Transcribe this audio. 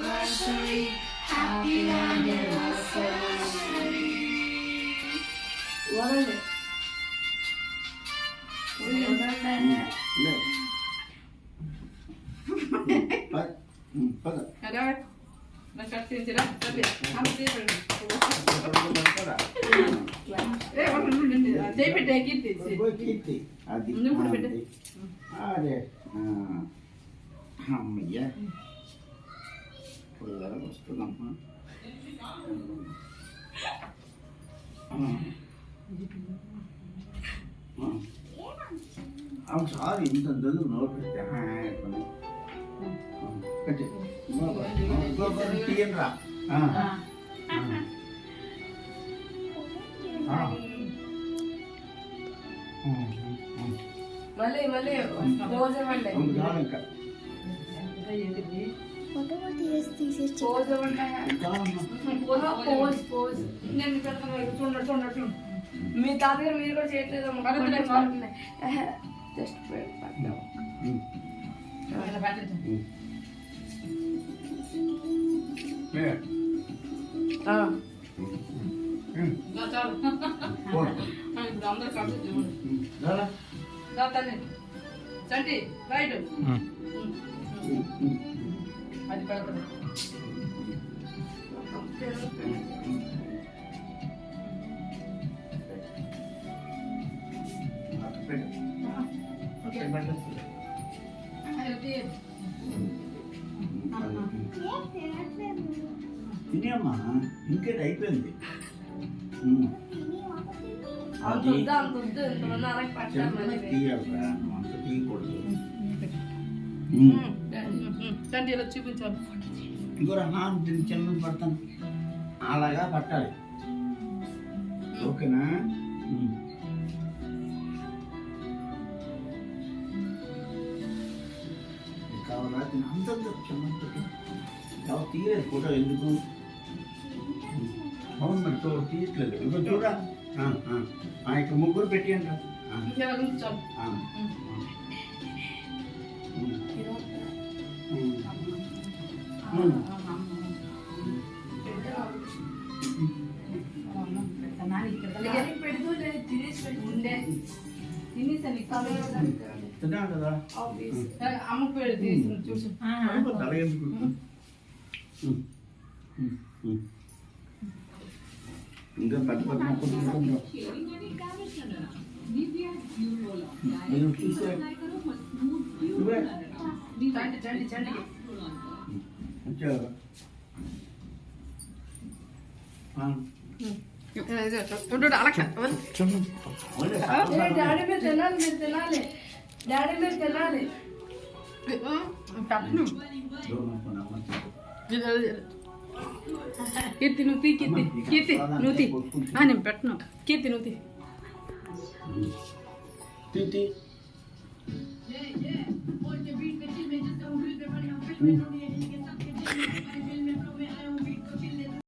anniversary. Happy anniversary. What is it? Ada, nak kasih cerah, tapi hampir. Orang ni, saya beda gitu sih. అది నువ్వు కూడా పెట్టు. అదే అమ్మయ్య పుల్లగా వస్తుందమ్మా అవును సార్ ఇంత దొంగ నోట్ పెట్టి తీయండిరా మళ్ళీ పోజ్ ఇవ్వండి. పోజ్ ఇవ్వండి. పోజ్ నేను పెడతాను, చూడండి. మీ తాతగారు మీరు కూడా చేయట్లేదు. జస్ట్ అందరు కలిసి చూడండి. చంటి రైట్ అది పెడతాను. తినేమ్మా ఇంకేటి అయిపోయింది అంత వద్దు ఇంతమంది అలాగే పట్టాలి. తీయాలరా అంత తీయకూడదు చంటి ఇలా చూపించాలి. ఇంకో హాన్ చిన్న పడతాను అలాగా పట్టాలి. ఓకేనా కావాలా అంత చిన్న తీయలేదు ఫోటో ఎందుకు అవును మరి తీయట్లేదు ఇంకో చూడ ఇక్కడ ముగ్గురు పెట్టియండి చాలు. తిన్నాను కదా అమ్మకు పెడి తీసి చూసి తలగెందుకు ఇంకా పట్టు నేను చూసే చండి డాడీ మీరు తినాలి. డాడీ మీరు తినాలి. కీర్తి నువ్వు తీ నేను పెట్టను. కీర్తి నువ్వు తీ.